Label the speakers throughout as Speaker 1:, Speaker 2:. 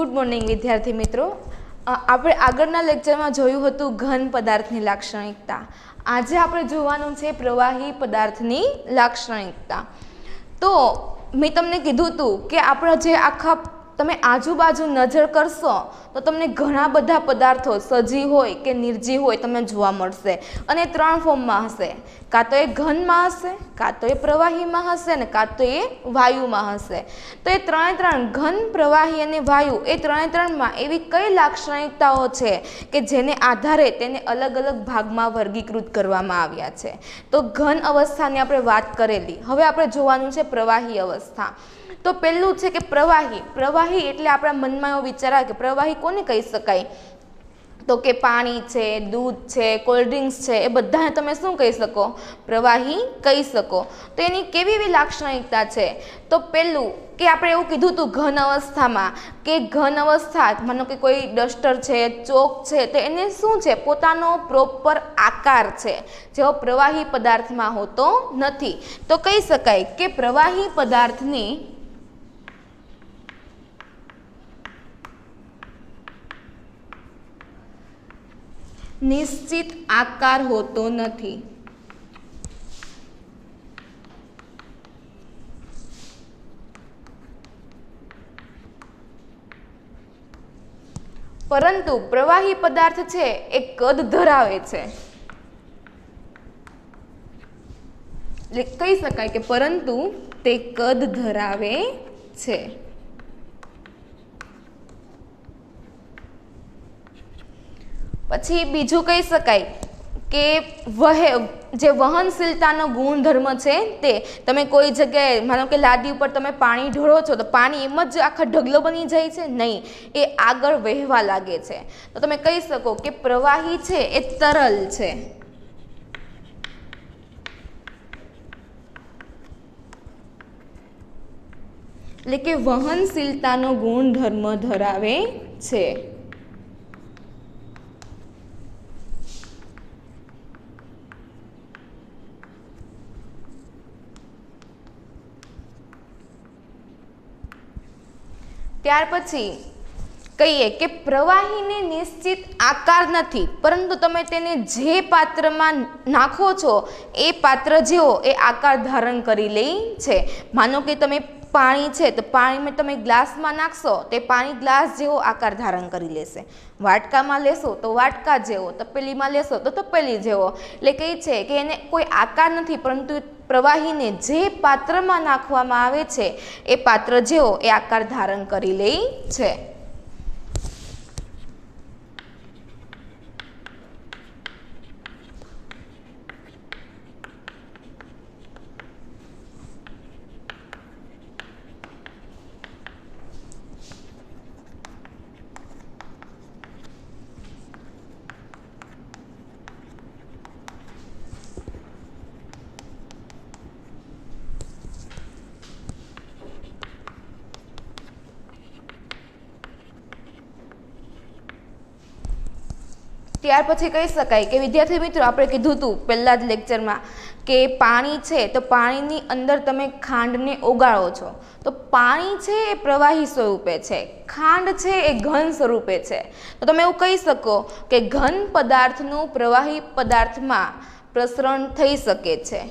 Speaker 1: Good morning વિદ્યાર્થી મિત્રો. આપણે આગળના લેક્ચરમાં જોયું હતું ઘન પદાર્થની લાક્ષણિકતા. આજે આપણે જોવાનું છે પ્રવાહી પદાર્થની લાક્ષણિકતા. તો મેં તમને કીધું હતું કે આપણા જે આખા તમે આજુબાજુ નજર કરશો તો તમને ઘણા બધા પદાર્થો સજીવ હોય કે નિર્જીવ હોય તમને જોવા મળશે, અને ત્રણ ફોર્મમાં હશે. કાં તો એ ઘનમાં હશે, કાં તો એ પ્રવાહીમાં હશે, અને કાં તો એ વાયુમાં હશે. તો એ ત્રણ ઘન, પ્રવાહી અને વાયુ એ ત્રણમાં એવી કઈ લાક્ષણિકતાઓ છે કે જેને આધારે તેને અલગ અલગ ભાગમાં વર્ગીકૃત કરવામાં આવ્યા છે. તો ઘન અવસ્થાની આપણે વાત કરેલી. હવે આપણે જોવાનું છે પ્રવાહી અવસ્થા. તો પહેલું છે કે પ્રવાહી એટલે આપણા મનમાં એવો વિચાર આવે કે પ્રવાહી કોને કહી શકાય? તો કે પાણી છે, દૂધ છે, કોલ્ડ્રિંક્સ છે, એ બધાને તમે શું કહી શકો? પ્રવાહી કહી શકો. તો એની કેવી એવી લાક્ષણિકતા છે? તો પહેલું કે આપણે એવું કીધું હતું ઘન અવસ્થામાં કે ઘન અવસ્થા માનો કે કોઈ ડસ્ટર છે, ચોક છે, તો એને શું છે? પોતાનો પ્રોપર આકાર છે, જેવો પ્રવાહી પદાર્થમાં હોતો નથી. તો કહી શકાય કે પ્રવાહી પદાર્થની નિશ્ચિત આકાર હોતો નથી. પરંતુ પ્રવાહી પદાર્થ છે એ કદ ધરાવે છે. એટલે કહી શકાય કે પરંતુ તે કદ ધરાવે છે. પછી બીજું કહી શકાય કે જે વહનશીલતાનો ગુણધર્મ છે તે તમે કોઈ જગ્યાએ માનો કે લાદી ઉપર તમે પાણી ઢોળો છો તો પાણી એમ જ આખા ઢગલો બની જાય છે? નહીં, એ આગળ વહેવા લાગે છે. તો તમે કહી શકો કે પ્રવાહી છે એ તરલ છે. એટલે કે વહનશીલતાનો ગુણધર્મ ધરાવે છે. ત્યાર પછી કહીએ કે પ્રવાહીને નિશ્ચિત આકાર નથી, પરંતુ તમે તેને જે પાત્રમાં નાખો છો એ પાત્ર જેવો એ આકાર ધારણ કરી લે છે. માનો કે તમે પાણી છે તો પાણીમાં તમે ગ્લાસમાં નાખશો તો એ પાણી ગ્લાસ જેવો આકાર ધારણ કરી લેશે. વાટકામાં લેશો તો વાટકા જેવો, તપેલીમાં લેશો તો તપેલી જેવો. એટલે કહે છે કે એને કોઈ આકાર નથી, પરંતુ પ્રવાહીને જે પાત્રમાં નાખવામાં આવે છે એ પાત્ર જેવો એ આકાર ધારણ કરી લે છે. ત્યાર પછી કહી શકાય કે વિદ્યાર્થી મિત્રો આપણે કીધું હતું પહેલા જ લેક્ચરમાં કે પાણી છે તો પાણીની અંદર તમે ખાંડને ઓગાળો છો તો પાણી છે એ પ્રવાહી સ્વરૂપે છે, ખાંડ છે એ ઘન સ્વરૂપે છે. તો તમે એવું કહી શકો કે ઘન પદાર્થનું પ્રવાહી પદાર્થમાં પ્રસરણ થઈ શકે છે.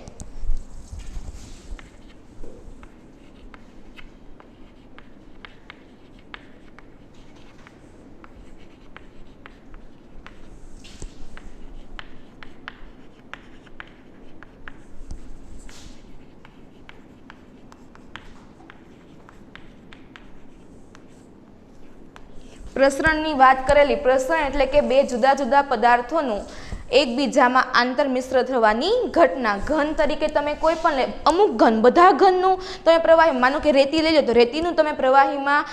Speaker 1: પ્રસરણની વાત કરેલી. પ્રસરણ એટલે કે બે જુદા જુદા પદાર્થોનું એકબીજામાં આંતરમિશ્ર થવાની ઘટના. ઘન તરીકે તમે કોઈ પણ અમુક ઘન, બધા ઘનનું તમે પ્રવાહી માનો કે રેતી લઈ લો તો રેતીનું તમે પ્રવાહીમાં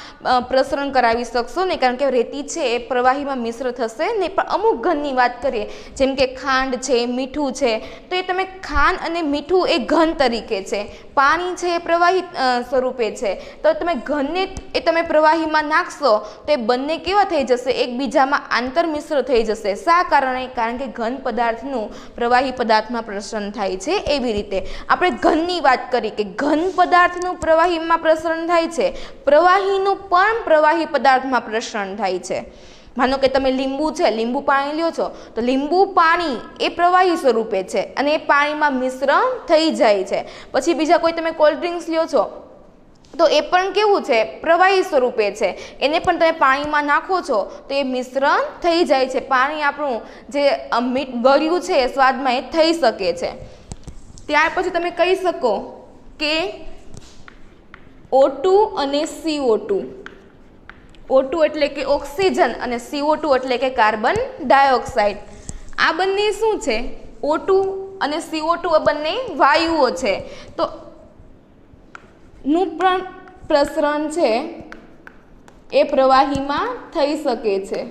Speaker 1: પ્રસરણ કરાવી શકશો નહીં, કારણ કે રેતી છે એ પ્રવાહીમાં મિશ્ર થશે નહીં. પણ અમુક ઘનની વાત કરીએ જેમ કે ખાંડ છે, મીઠું છે, તો એ તમે ખાંડ અને મીઠું એ ઘન તરીકે છે, પાણી છે એ પ્રવાહી સ્વરૂપે છે. તો તમે ઘનને એ તમે પ્રવાહીમાં નાખશો તો એ બંને કેવા થઈ જશે? એકબીજામાં આંતરમિશ્ર થઈ જશે. શા કારણે? કારણ કે ઘન પદાર્થનું પ્રવાહી પદાર્થમાં પ્રસરણ થાય છે એવી રીતે આપણે ઘનની વાત કરી કે ઘન પદાર્થનું પ્રવાહીમાં પ્રસરણ થાય છે, પ્રવાહીનું પણ પ્રવાહી પદાર્થમાં પ્રસરણ થાય છે. માનો કે તમે લીંબુ છે, લીંબુ પાણી લ્યો છો તો લીંબુ પાણી એ પ્રવાહી સ્વરૂપે છે અને એ પાણીમાં મિશ્રણ થઈ જાય છે. પછી બીજા કોઈ તમે કોલ્ડ ડ્રિંક્સ લ્યો છો તો એ પણ કેવું છે, પ્રવાહી સ્વરૂપે છે, એને પણ તમે પાણીમાં નાખો છો તો એ મિશ્રણ થઈ જાય છે. પાણી આપણું જે ગળ્યું છે એ સ્વાદમાં એ થઈ શકે છે. ત્યાર પછી તમે કહી શકો કે O2 અને CO2. O2 એટલે કે ઓક્સિજન અને CO2 એટલે કે કાર્બન ડાયોક્સાઇડ. આ બંને શું છે? O2 અને CO2 આ બંને વાયુઓ છે. તો નું પણ પ્રસરણ છે એ પ્રવાહીમાં થઈ શકે છે.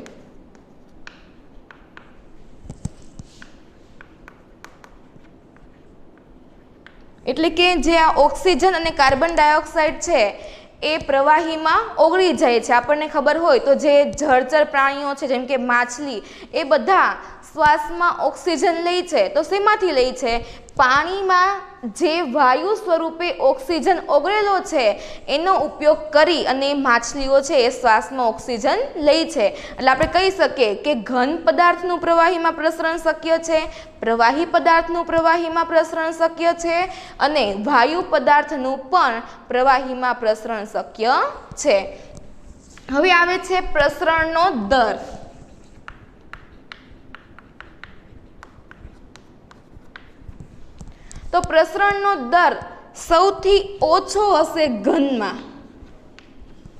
Speaker 1: એટલે કે જે આ ઓક્સિજન અને કાર્બન ડાયોક્સાઇડ છે એ પ્રવાહીમાં ઓગળી જાય છે. આપણને ખબર હોય તો જે જળચર પ્રાણીઓ છે જેમ કે માછલી એ બધા શ્વાસમાં ઓક્સિજન લે છે તો શેમાંથી લે છે? પાણીમાં જે વાયુ સ્વરૂપે ઓક્સિજન ઓગળેલો છે એનો ઉપયોગ કરી અને માછલીઓ છે એ શ્વાસમાં ઓક્સિજન લે છે. એટલે આપણે કહી શકીએ કે ઘન પદાર્થનું પ્રવાહીમાં પ્રસરણ શક્ય છે, પ્રવાહી પદાર્થનું પ્રવાહીમાં પ્રસરણ શક્ય છે અને વાયુ પદાર્થનું પણ પ્રવાહીમાં પ્રસરણ શક્ય છે. હવે આવે છે પ્રસરણનો દર. તો પ્રસરણનો દર સૌથી ઓછો હશે ઘનમાં.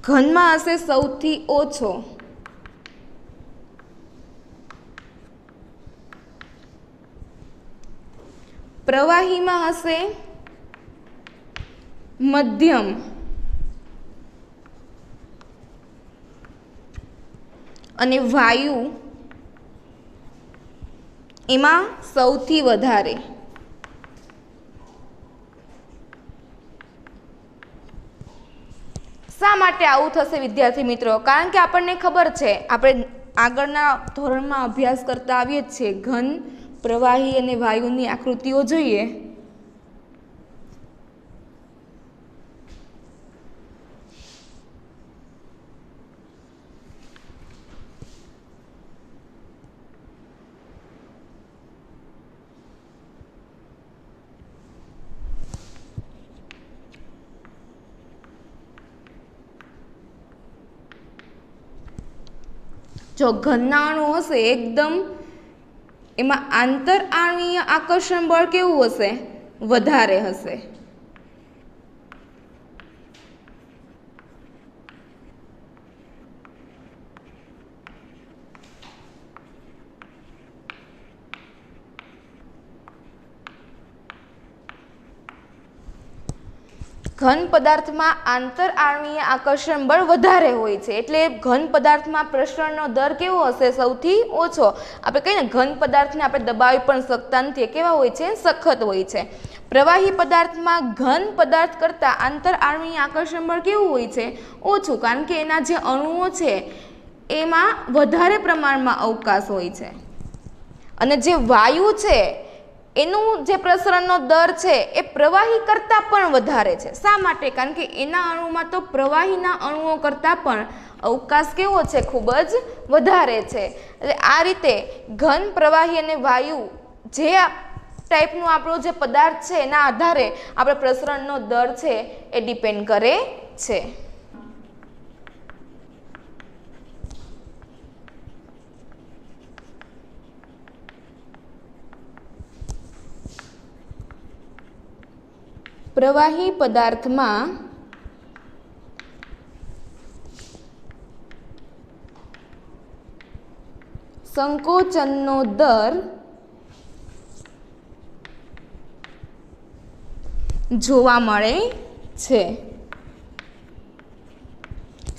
Speaker 1: ઘનમાં હશે સૌથી ઓછો. પ્રવાહીમાં હશે મધ્યમ. અને વાયુ એમાં સૌથી વધારે. શા માટે આવું થશે વિદ્યાર્થી મિત્રો? કારણ કે આપણને ખબર છે, આપણે આગળના ધોરણમાં અભ્યાસ કરતા આવીએ જ છીએ, ઘન, પ્રવાહી અને વાયુની આકૃતિઓ જોઈએ જો ઘનના અણુ હશે એકદમ એમાં આંતર આણ્વીય આકર્ષણ બળ કેવું હશે? વધારે હશે. ઘન પદાર્થમાં આંતર આણ્વીય આકર્ષણ બળ વધારે હોય છે એટલે ઘન પદાર્થમાં પ્રસરણનો દર કેવો હશે? સૌથી ઓછો. આપણે કહીએ ને ઘન પદાર્થને આપણે દબાવી પણ શકતા નથી, કેવા હોય છે? સખત હોય છે. પ્રવાહી પદાર્થમાં ઘન પદાર્થ કરતાં આંતર આણ્વીય આકર્ષણ બળ કેવું હોય છે? ઓછું, કારણ કે એના જે અણુઓ છે એમાં વધારે પ્રમાણમાં અવકાશ હોય છે. અને જે વાયુ છે એનું જે પ્રસરણનો દર છે એ પ્રવાહી કરતાં પણ વધારે છે. શા માટે? કારણ કે એના અણુમાં તો પ્રવાહીના અણુઓ કરતાં પણ અવકાશ કેવો છે? ખૂબ જ વધારે છે. એટલે આ રીતે ઘન, પ્રવાહી અને વાયુ જે ટાઈપનું આપણો જે પદાર્થ છે એના આધારે આપણે પ્રસરણનો દર છે એ ડિપેન્ડ કરે છે. પ્રવાહી પદાર્થમાં સંકોચનનો દર જોવા મળે છે.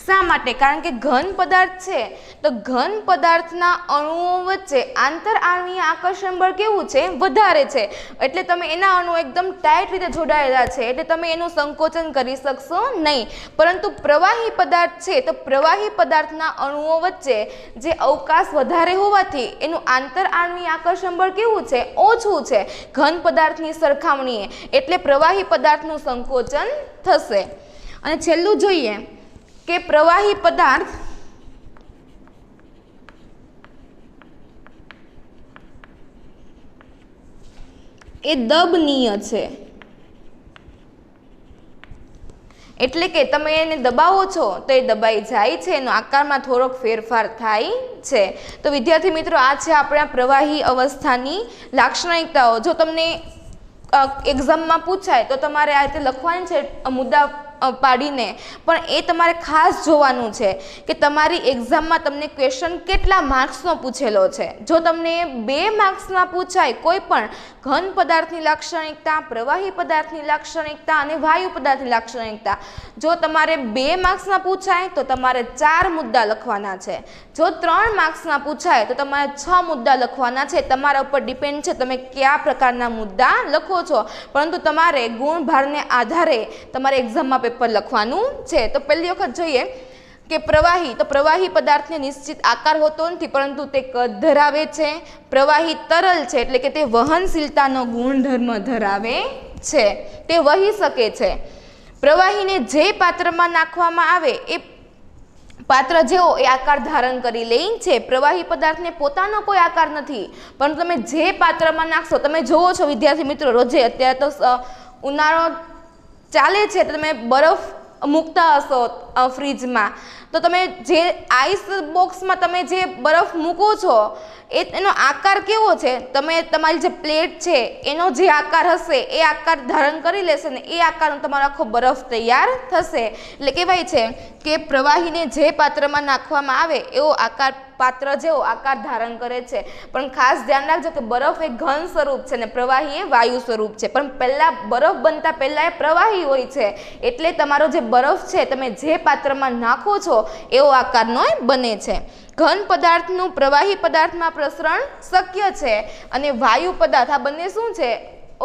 Speaker 1: શા માટે? કારણ કે ઘન પદાર્થ છે તો ઘન પદાર્થના અણુઓ વચ્ચે આંતરઆણ્વીય આકર્ષણ બળ કેવું છે? વધારે છે. એટલે તમે એના અણુઓ એકદમ ટાઈટ રીતે જોડાયેલા છે એટલે તમે એનું સંકોચન કરી શકશો નહીં. પરંતુ પ્રવાહી પદાર્થ છે તો પ્રવાહી પદાર્થના અણુઓ વચ્ચે જે અવકાશ વધારે હોવાથી એનું આંતરઆણ્વીય આકર્ષણ બળ કેવું છે? ઓછું છે ઘન પદાર્થની સરખામણીએ. એટલે પ્રવાહી પદાર્થનું સંકોચન થશે. અને છેલ્લું જોઈએ કે પ્રવાહી પદાર્થ એ દબનીય છે. એટલે કે તમે એને દબાવો છો તો એ દબાઈ જાય છે, એનો આકારમાં થોડોક ફેરફાર થાય છે. તો વિદ્યાર્થી મિત્રો, આ છે આપણા પ્રવાહી અવસ્થાની લાક્ષણિકતાઓ. જો તમને એક્ઝામમાં પૂછાય તો તમારે આ રીતે લખવાની છે મુદ્દા પાડીને, પણ એ તમારે ખાસ જોવાનું છે કે તમારી એક્ઝામમાં તમને ક્વેશ્ચન કેટલા માર્ક્સનો પૂછેલો છે. જો તમને 2 માર્ક્સમાં પૂછાય કોઈ પણ ઘન પદાર્થની લાક્ષણિકતા, પ્રવાહી પદાર્થની લાક્ષણિકતા અને વાયુ પદાર્થની લાક્ષણિકતા, જો તમારે 2 માર્ક્સમાં પૂછાય તો તમારે 4 મુદ્દા લખવાના છે. જો 3 માર્ક્સમાં પૂછાય તો તમારે 6 મુદ્દા લખવાના છે. તમારા ઉપર ડિપેન્ડ છે તમે કયા પ્રકારના મુદ્દા લખો છો, પરંતુ તમારે ગુણભારને આધારે તમારે એક્ઝામમાં પેપર લખવાનું છે. તો પહેલી વખત જોઈએ કે પ્રવાહી, તો પ્રવાહી પદાર્થને નિશ્ચિત આકાર હોતો નથી પરંતુ તે કદ ધરાવે છે. પ્રવાહી તરલ છે એટલે કે તે વહનશીલતાનો ગુણધર્મ ધરાવે છે, તે વહી શકે છે. પ્રવાહીને જે પાત્રમાં નાખવામાં આવે એ પાત્ર જેવો એ આકાર ધારણ કરી લે છે. પ્રવાહી પદાર્થને પોતાનો કોઈ આકાર નથી, પરંતુ તમે જે પાત્રમાં નાખશો, તમે જોવો છો વિદ્યાર્થી મિત્રો રોજે, અત્યારે તો ઉનાળો ચાલે છે તો તમે બરફ મૂકતા હશો ફ્રીજમાં, તો તમે જે આઈસ બોક્સમાં તમે જે બરફ મૂકો છો એનો આકાર કેવો છે? તમે તમારી જે પ્લેટ છે એનો જે આકાર હશે એ આકાર ધારણ કરી લેશે ને એ આકારનો તમારો આખો બરફ તૈયાર થશે. એટલે કહેવાય છે કે પ્રવાહીને જે પાત્રમાં નાખવામાં આવે એવો આકાર પાત્ર જેવો આકાર ધારણ કરે છે. પણ ખાસ ધ્યાન રાખજો કે બરફ એ ઘન સ્વરૂપ છે ને પ્રવાહી એ વાયુ સ્વરૂપ છે. પણ પહેલા બરફ બનતા પહેલા એ પ્રવાહી હોય છે, એટલે તમારો જે બરફ છે તમે જે પાત્રમાં નાખો છો એવો આકારનો બને છે. ઘન પદાર્થનું પ્રવાહી પદાર્થમાં પ્રસરણ શક્ય છે અને વાયુ પદાર્થ, આ બંને શું છે?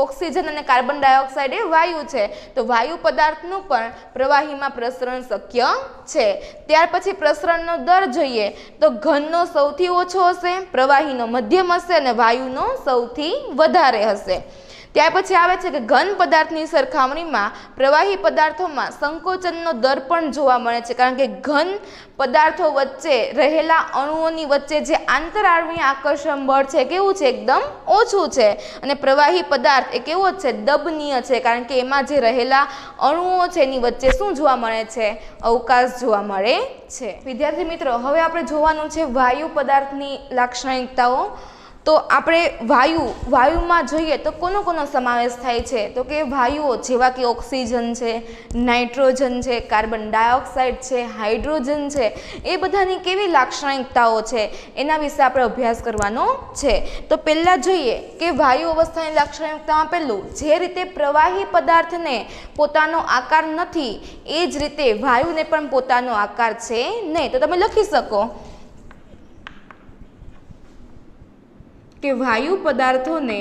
Speaker 1: ઓક્સિજન અને કાર્બન ડાયોક્સાઇડ એ વાયુ છે. તો વાયુ પદાર્થનું પણ પ્રવાહીમાં પ્રસરણ શક્ય છે. ત્યાર પછી પ્રસરણનો દર જોઈએ તો ઘનનો સૌથી ઓછો હશે, પ્રવાહીનો મધ્યમ હશે અને વાયુનો સૌથી વધારે હશે. ત્યાર પછી આવે છે કે ઘન પદાર્થની સરખામણીમાં પ્રવાહી પદાર્થોમાં સંકોચનનો દર પણ જોવા મળે છે. કારણ કે ઘન પદાર્થો વચ્ચે રહેલા અણુઓની વચ્ચે જે આંતરઆણ્વીય આકર્ષણ બળ છે કેવું છે? એકદમ ઓછું છે. અને પ્રવાહી પદાર્થ એ કેવો છે? દબનીય છે. કારણ કે એમાં જે રહેલા અણુઓ છે એની વચ્ચે શું જોવા મળે છે? અવકાશ જોવા મળે છે. વિદ્યાર્થી મિત્રો, હવે આપણે જોવાનું છે વાયુ પદાર્થની લાક્ષણિકતાઓ. તો આપણે વાયુમાં જોઈએ તો કોનો સમાવેશ થાય છે? તો કે વાયુઓ જેવા કે ઓક્સિજન છે, નાઇટ્રોજન છે, કાર્બન ડાયોક્સાઇડ છે, હાઇડ્રોજન છે, એ બધાની કેવી લાક્ષણિકતાઓ છે એના વિશે આપણે અભ્યાસ કરવાનો છે. તો પહેલાં જોઈએ કે વાયુ અવસ્થાની લાક્ષણિકતામાં પહેલું, જે રીતે પ્રવાહી પદાર્થને પોતાનો આકાર નથી એ જ રીતે વાયુને પણ પોતાનો આકાર છે નહીં. તો તમે લખી શકો કે વાયુ પદાર્થોને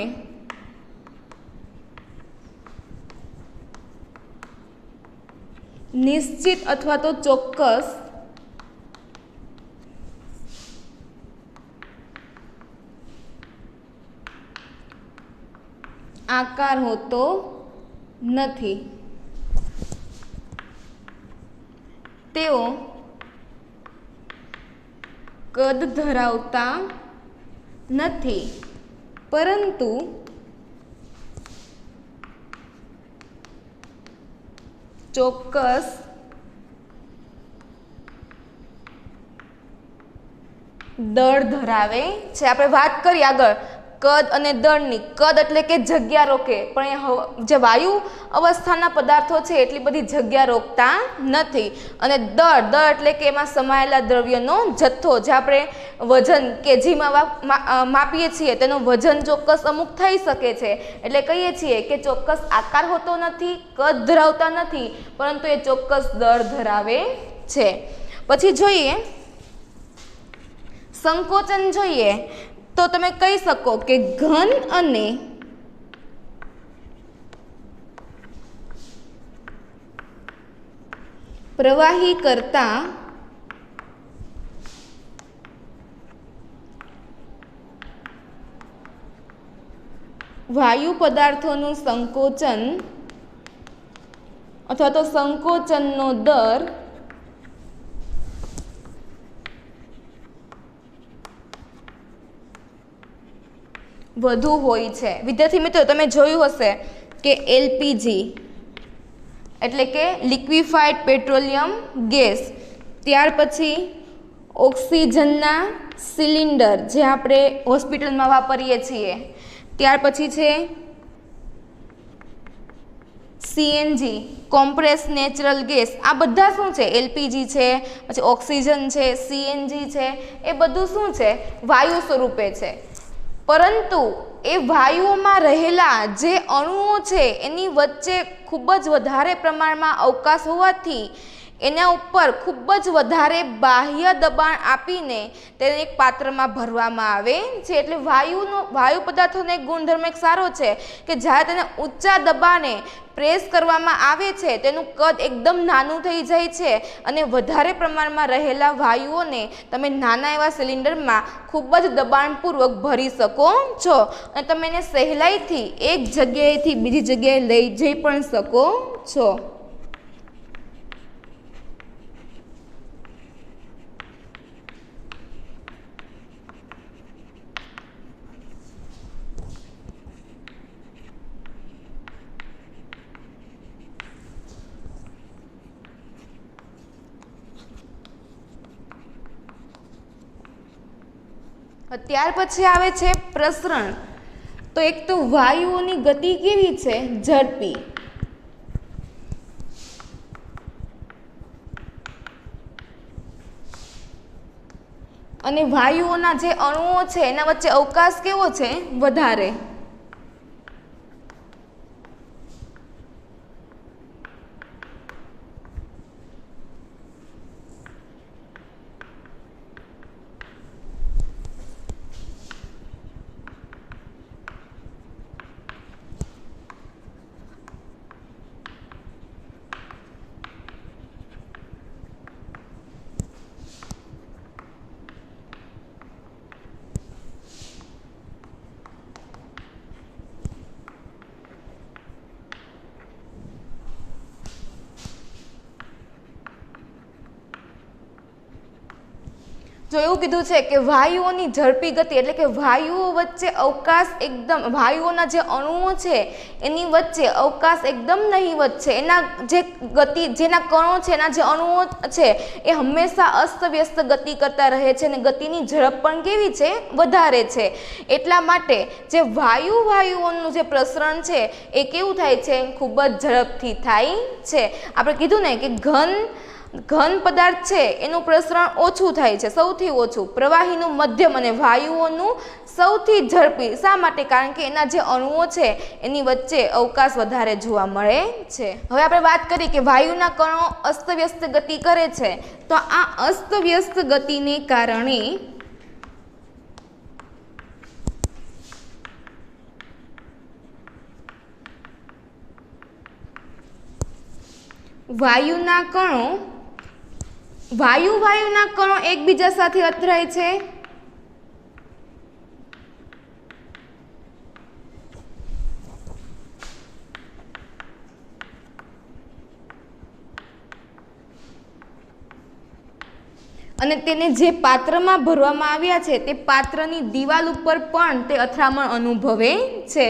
Speaker 1: નિશ્ચિત અથવા તો ચોક્કસ આકાર હોતો નથી. તેઓ કદ ધરાવતા નથી, પરંતુ ચોક્કસ દળ ધરાવે છે. આપણે વાત કરીએ આગળ કદ અને દળની. કદ એટલે કે જગ્યા રોકે, પણ જે વાયુ અવસ્થાના પદાર્થો છે એટલી બધી જગ્યા રોકતા નથી. અને દળ એટલે કે એમાં સમાયેલા દ્રવ્યનો જથ્થો, જે આપણે વજન કેજીમાં માપીએ છીએ તેનું વજન ચોક્કસ અમુક થઈ શકે છે. એટલે કહીએ છીએ કે ચોક્કસ આકાર હોતો નથી, કદ ધરાવતા નથી, પરંતુ એ ચોક્કસ દળ ધરાવે છે. પછી જોઈએ સંકોચન જોઈએ તો તમે કહી શકો કે ઘન અને પ્રવાહી કરતા વાયુ પદાર્થોનું સંકોચન અથવા તો સંકોચનનો દર વધુ હોય છે। વિદ્યાર્થી મિત્રો તમે જોયું હશે કે એલપીજી એટલે કે લિક્વિફાઈડ પેટ્રોલિયમ ગેસ, ત્યાર પછી ઓક્સિજનના સિલિન્ડર જે આપણે હોસ્પિટલમાં વાપરીએ છીએ, ત્યાર પછી છે સીએનજી કોમ્પ્રેસ નેચરલ ગેસ। આ બધા શું છે? એલપીજી છે, પછી ઓક્સિજન છે, સીએનજી છે, એ બધું શું છે? વાયુ સ્વરૂપે છે। પરંતુ એ વાયુઓમાં રહેલા જે અણુઓ છે એની વચ્ચે ખૂબ જ વધારે પ્રમાણમાં અવકાશ હોવાથી એના ઉપર ખૂબ જ વધારે બાહ્ય દબાણ આપીને તેને એક પાત્રમાં ભરવામાં આવે છે। એટલે વાયુ પદાર્થોનો એક ગુણધર્મ એક સારો છે કે જ્યારે તેને ઊંચા દબાણે પ્રેસ કરવામાં આવે છે તેનું કદ એકદમ નાનું થઈ જાય છે અને વધારે પ્રમાણમાં રહેલા વાયુઓને તમે નાના એવા સિલિન્ડરમાં ખૂબ જ દબાણપૂર્વક ભરી શકો છો અને તમે એને સહેલાઈથી એક જગ્યાએથી બીજી જગ્યાએ લઈ જઈ પણ શકો છો। ત્યાર પછી આવે છે પ્રસરણ। તો એક તો વાયુઓની ગતિ કેવી છે? ઝડપી। અને વાયુઓના જે અણુઓ છે એના વચ્ચે અવકાશ કેવો છે? વધારે। જો એવું કીધું છે કે વાયુઓની ઝડપી ગતિ એટલે કે વાયુઓ વચ્ચે અવકાશ એકદમ, વાયુઓના જે અણુઓ છે એની વચ્ચે અવકાશ એકદમ નહીવત છે। એના જે ગતિ, જેના કણો છે, એના જે અણુઓ છે એ હંમેશા અસ્તવ્યસ્ત ગતિ કરતા રહે છે અને ગતિની ઝડપ પણ કેવી છે? વધારે છે। એટલા માટે જે વાયુઓનું જે પ્રસરણ છે એ કેવું થાય છે? ખૂબ જ ઝડપથી થાય છે। આપણે કીધું ને કે ઘન પદાર્થ છે એનું પ્રસરણ ઓછું થાય છે, સૌથી ઓછું, પ્રવાહીનું મધ્યમ અને વાયુઓનું સૌથી ઝડપી। શા માટે? કારણ કે એના જે અણુઓ છે એની વચ્ચે અવકાશ વધારે જોવા મળે છે। હવે આપણે વાત કરી કે વાયુના કણો અસ્તવ્યસ્ત ગતિ કરે છે, તો આ અસ્તવ્યસ્ત ગતિને કારણે વાયુના કણો એકબીજા સાથે અથડાય છે અને તેને જે પાત્રમાં ભરવામાં આવ્યા છે તે પાત્રની દિવાલ ઉપર પણ તે અથડામણ અનુભવે છે।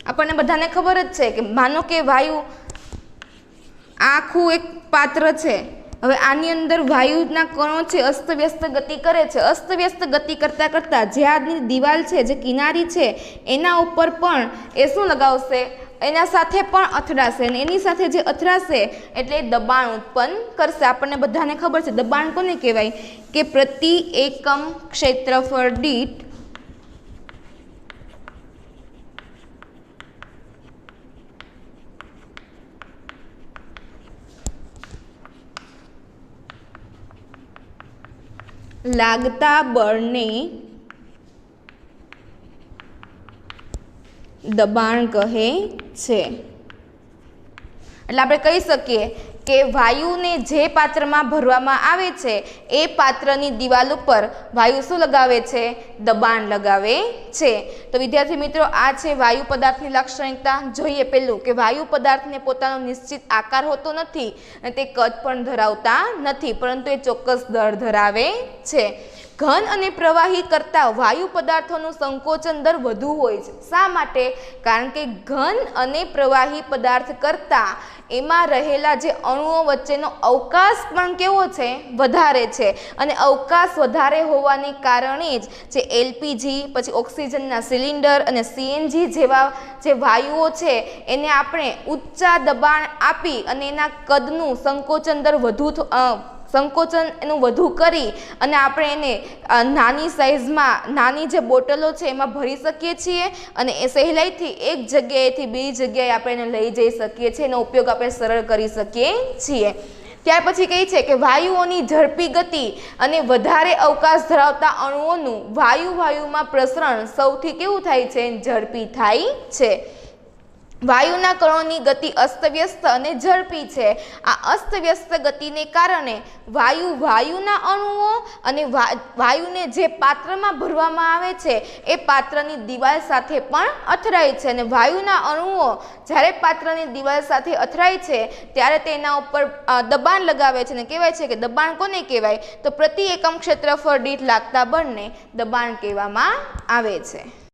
Speaker 1: આપણને બધાને ખબર જ છે કે માનો કે આખું એક પાત્ર છે, હવે આની અંદર વાયુના કણો છે અસ્તવ્યસ્ત ગતિ કરે છે। અસ્તવ્યસ્ત ગતિ કરતાં કરતાં જે આજની દિવાલ છે, જે કિનારી છે, એના ઉપર પણ એ શું લગાવશે? એના સાથે પણ અથડાશે અને એની સાથે જે અથડાશે એટલે દબાણ ઉત્પન્ન કરશે. આપણને બધાને ખબર છે દબાણ કોને કહેવાય કે પ્રતિ એકમ ક્ષેત્રફળ દીઠ લાગતા બળને દબાણ કહે છે. એટલે આપણે કહી શકીએ કે વાયુને જે પાત્રમાં ભરવામાં આવે છે એ પાત્રની દિવાલ ઉપર વાયુ શું લગાવે છે? દબાણ લગાવે છે. તો વિદ્યાર્થી મિત્રો આ છે વાયુ પદાર્થની લાક્ષણિકતા. જોઈએ પેલું કે વાયુ પદાર્થને પોતાનો નિશ્ચિત આકાર હોતો નથી અને તે કદ પણ ધરાવતા નથી, પરંતુ એ ચોક્કસ દર ધરાવે છે. ઘન અને પ્રવાહી કરતાં વાયુ પદાર્થોનું સંકોચન દર વધુ હોય છે. શા માટે? કારણ કે ઘન અને પ્રવાહી પદાર્થ કરતાં એમાં રહેલા જે અણુઓ વચ્ચેનો અવકાશ પણ કેવો છે? વધારે છે. અને અવકાશ વધારે હોવાને કારણે જ જે એલપીજી, પછી ઓક્સિજનના સિલિન્ડર અને સીએનજી જેવા જે વાયુઓ છે એને આપણે ઊંચા દબાણ આપી અને એના કદનું સંકોચન દર સંકોચન એનું વધુ કરી અને આપણે એને નાની સાઇઝમાં નાની જે બોટલો છે એમાં ભરી શકીએ છીએ અને એ સહેલાઈથી એક જગ્યાએથી બીજી જગ્યાએ આપણે એને લઈ જઈ શકીએ છીએ. એનો ઉપયોગ આપણે સરળ કરી શકીએ છીએ. ત્યાર પછી કહે છે કે વાયુઓની ઝડપી ગતિ અને વધારે અવકાશ ધરાવતા અણુઓનું વાયુમાં પ્રસરણ સૌથી કેવું થાય છે? ઝડપી થાય છે. વાયુના કણોની ગતિ અસ્તવ્યસ્ત અને ઝડપી છે. આ અસ્તવ્યસ્ત ગતિને કારણે વાયુના અણુઓ અને વાયુને જે પાત્રમાં ભરવામાં આવે છે એ પાત્રની દિવાલ સાથે પણ અથડાય છે. અને વાયુના અણુઓ જ્યારે પાત્રની દિવાલ સાથે અથડાય છે ત્યારે તેના ઉપર દબાણ લગાવે છે અને કહેવાય છે કે દબાણ કોને કહેવાય? તો પ્રતિ એકમ ક્ષેત્રફળ દીઠ લાગતા બળને દબાણ કહેવામાં આવે છે.